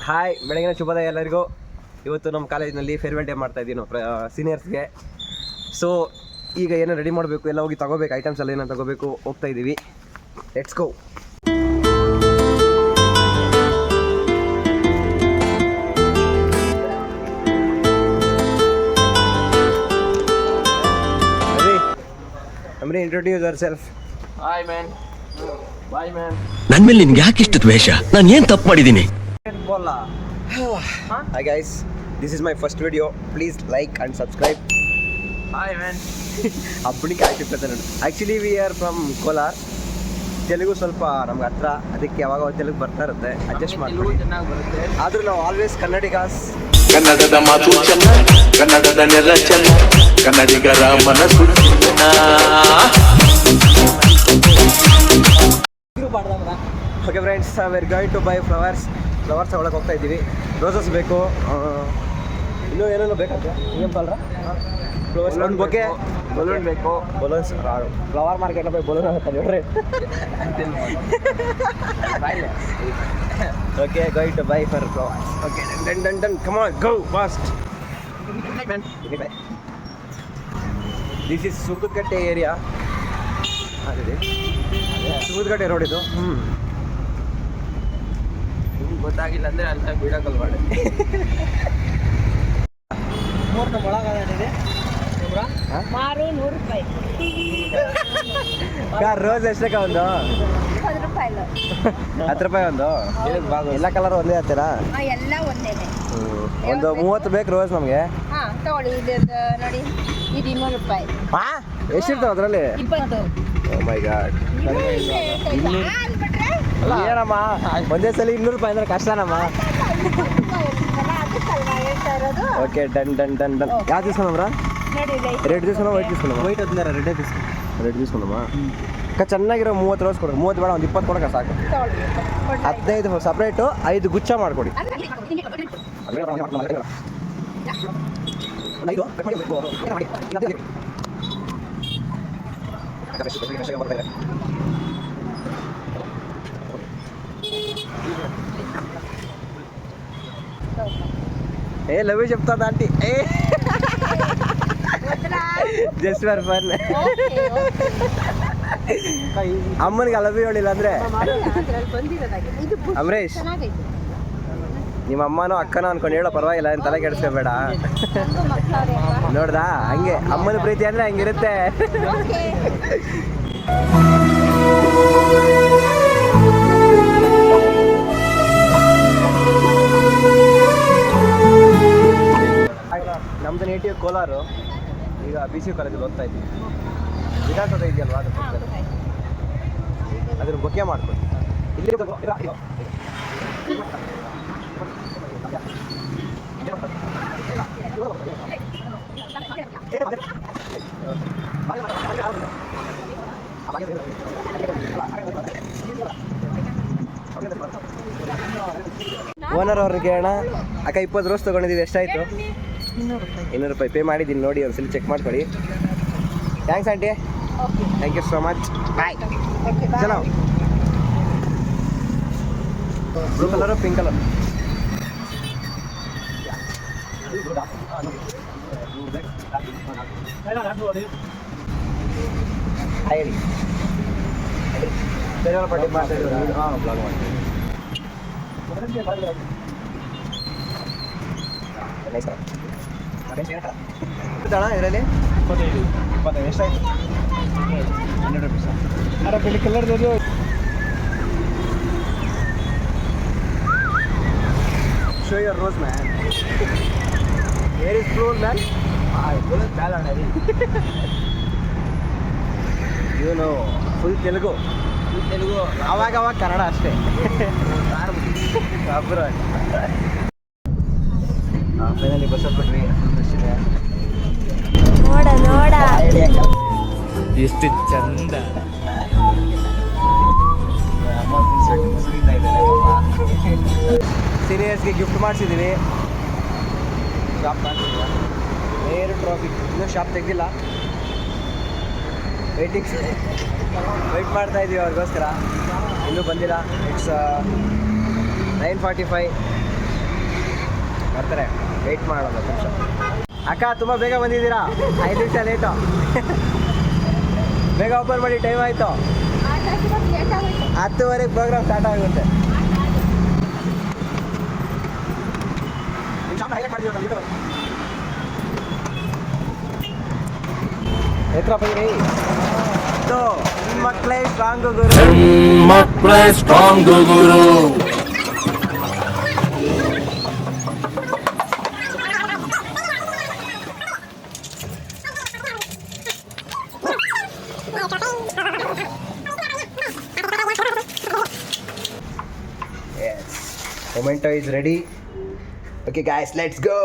Hi, ಬೆಳಗಿನ ಶುಭೋದಯ ಎಲ್ಲರಿಗೂ. ಇವತ್ತು ನಮ್ಮ ಕಾಲೇಜಿನಲ್ಲಿ ಫೇರ್ವೆಲ್ ಡೇ ಮಾಡ್ತಾ ಇದ್ದೀವಿ ನಾವು ಸೀನಿಯರ್ಸ್ಗೆ. ಸೊ ಈಗ ಏನೋ ರೆಡಿ ಮಾಡಬೇಕು, ಎಲ್ಲ ಹೋಗಿ ತಗೋಬೇಕು, ಐಟಮ್ಸ್ ಎಲ್ಲ ಏನೋ ತಗೋಬೇಕು, ಹೋಗ್ತಾ ಇದ್ದೀವಿ. Let's go. Introduce yourself. Hi man. Bye man. ನನ್ನ ಮೇಲೆ ನಿನ್ಗೆ ಯಾಕೆ ಇಷ್ಟು ದ್ವೇಷ? ನಾನು ಏನು ತಪ್ಪು ಮಾಡಿದ್ದೀನಿ? Hi guys, this is my first video. Please like and subscribe. Hi man. ಅಬ್ಬಣಿಕೆ ಆಗ್ತಿರ್ತದೆ ನೋಡಿ. Actually we are from Kolar. Telugu ಸ್ವಲ್ಪ ನಮ್ಗೆ ಹತ್ರ, ಅದಕ್ಕೆ ಯಾವಾಗ ತೆಲುಗು ಬರ್ತಾ ಇರುತ್ತೆ, ಅಡ್ಜಸ್ಟ್ ಮಾಡ್ತೀವಿ. ಚೆನ್ನಾಗಿ ಬರುತ್ತೆ. ಆದರೂ ನಾವು ಆಲ್ವೇಸ್ ಕನ್ನಡಿಗಾಸ್. ಕನ್ನಡದ ಮಾತು ಚೆನ್ನ, ಕನ್ನಡದ ನೆಲ ಚೆನ್ನ, ಕನ್ನಡಿಗರ ಮನಸ್ಸು. Okay friends, we are going to buy flowers ತಗೊಳಕ್ಕೆ ಹೋಗ್ತಾ ಇದ್ದೀವಿ. ರೋಸಸ್ ಬೇಕು, ಇನ್ನೂ ಏನೇನೋ ಬೇಕಾಗ್ತದೆ. ಏನು ಬಲ್ರ ಫ್ಲವರ್ಸ್ ಒಂದು ಬೊಕ್ಕೆ, ಬಲೂನ್ ಬೇಕು. Balloons. Flower market buy balloon ಆಗುತ್ತೆ ನೋಡ್ರಿ. Okay, going to buy for flowers. Okay, done come on, go fast. This is Sukkadakatte area. ಅದೇ ಸುಕ್ಕದಕಟ್ಟೆ ರೋಡ್ ಇದು. ನಿಮ್ಗೆ ಗೊತ್ತಾಗಿಲ್ಲ ಅಂದರೆ ಅಂತ ಬಿಡೋಕಲ್ ಮಾಡಿ. ಮಾರು 100 ರೂಪಾಯಿ. ರೋಸ್ ಎಷ್ಟಕ್ಕ ಒಂದು? 10 ರೂಪಾಯಿ. 10 ರೂಪಾಯಿ ಒಂದು. ಎಲ್ಲ ಕಲರ್ ಒಂದೇ ಹಾಕ್ತೀರಾ? ಎಲ್ಲ ಒಂದೇನೆ. ಒಂದು 30 ಬೇಕು ರೋಸ್ ನಮಗೆ. ತಗೊಳ್ಳಿ, ಇದು ನೋಡಿ, ಇದು 200 ರೂಪಾಯಿ. ಎಷ್ಟಿರ್ತಾವೆ ಅದರಲ್ಲಿ? 20. ಓ ಮೈ ಗಾಡ್. ಏನಮ್ಮ ಒಂದೇ ಸಲ 200 ರೂಪಾಯಿ ಅಂದ್ರೆ ಕಷ್ಟನಮ್ಮ. Okay, done. ಯಾವ್ದು తీసుకున్నామ్రా? ರೆಡ್ తీసుకున్నా, ವೈಟ್ తీసుకున్నామా? ವೈಟ್ ಅದ್ನಾರ ರೆಡ್ తీసుకున్నామಾ? ಚೆನ್ನಾಗಿರೋ 30 ರೋಸ್ ಕೊಡು. 30 ಬೇಡ, ಒಂದು 20 ಕೊಡೋಕೆ ಸಾಕು. 15 ಸಪ್ರೇಟು, 5 ಗುಚ್ಛ ಮಾಡಿಕೊಡಿ. ఏ లవ్ చెప్తాదా ఆంటీ? ఏ జస్ట్ ఫర్ ఫన్. ಅಮ್ಮನಿಗೆ ಲವ್ ಹೇಳಿಲ್ಲ ಅಂದ್ರೆ ಅಮರೇಶ್, ನಿಮ್ಮ ಅಮ್ಮನೋ ಅಕ್ಕನೋ ಅನ್ಕೊಂಡು ಹೇಳೋ, ಪರವಾಗಿಲ್ಲ, ಏನು ತಲೆ ಕೆಡಿಸ್ಕೋಬೇಡ. ನೋಡ್ದಾ, ಹಂಗೆ ಅಮ್ಮನ ಪ್ರೀತಿ ಅಂದ್ರೆ ಹಂಗಿರುತ್ತೆ. ನಮ್ದು ನೇಟಿವ್ ಕೋಲಾರು. ಈಗ BC ಕಾಲೇಜಲ್ಲಿ ಓದ್ತಾ ಇದ್ದೀವಿ. ವಿಧಾನಸೌಧ ಇದೆಯಲ್ವಾ, ಅದನ್ನು ಬೊಕ್ಕೆ ಮಾಡ್ಕೊಂಡು ಇಲ್ಲಿ ಓನರ್ ಅವ್ರನ್ನ ಕೇಳೋಣ. ಅಕ್ಕ, 20 ರೋಸ್ ತೊಗೊಂಡಿದ್ದೀವಿ, ಎಷ್ಟಾಯಿತು? 200 ರೂಪಾಯಿ ಪೇ ಮಾಡಿದ್ದೀನಿ, ನೋಡಿ ಒಂದ್ಸಲ ಚೆಕ್ ಮಾಡ್ಕೊಳ್ಳಿ. Thanks aunty, thank you so much, bye. ಚಲೋ. Blue colour, pink colour. ಹೇಳಿ, ಬೇರೆಯವ್ರ ಪಾರ್ಟಿ ಮಾಡ್ತಾ ಇದ್ದೀವಿ. ಬ್ಲಾಗ್ ಮಾಡ್ತೀವಿ. ಇದರಲ್ಲಿ 25 ಎಷ್ಟಾಯ್ತು? 100 ರೂಪೀಸ್. ಅರೆ ಬಿಳಿ ಕಲರ್ದು. Show your rose man. Where is floor man? ಇವನು ಫುಲ್ ತೆಲುಗು. ಅವಾಗ ಕನ್ನಡ ಅಷ್ಟೇ. ಫೈನಲಿ ಬಸ್ ಹತ್ಬಿಟ್ವಿ. ನೋಡ ಎಷ್ಟು ಚಂದ. ಸೀನಿಯರ್ಸ್ಗೆ ಗಿಫ್ಟ್ ಮಾಡಿಸಿದ್ದೀವಿ. ಶಾಪ್ ಮಾಡಿಸಿಲ್ಲ, ನೇರು ಟ್ರಾಫಿ. ಇನ್ನೂ ಶಾಪ್ ತೆಗೆದಿಲ್ಲ, ವೆಯ್ಟ್ ಮಾಡ್ತಾ ಇದ್ದೀವಿ ಅವ್ರಿಗೋಸ್ಕರ. ಇನ್ನೂ ಬಂದಿಲ್ಲ. ಇಟ್ಸ್ 9:45 ಬರ್ತಾರೆ, ವೆಯ್ಟ್ ಮಾಡೋದು 10 ನಿಮಿಷ. ಅಕ್ಕ ತುಂಬ ಬೇಗ ಬಂದಿದ್ದೀರಾ, 5 ನಿಮಿಷ ಲೇಟು. ಬೇಗ ಓಪನ್ ಮಾಡಿ, ಟೈಮ್ ಆಯಿತು. 10:00ವರೆಗೆ ಪ್ರೋಗ್ರಾಮ್ ಸ್ಟಾರ್ಟ್ ಆಗುತ್ತೆ. ಎತ್ರ ಬೈರಿ ಮಕ್ಕಳೇ ಸ್ಟ್ರಾಂಗ್ ಗುರು. ಮಕ್ಕಳೇ strong Guru. Yes. Momento is ready. Okay guys, let's go.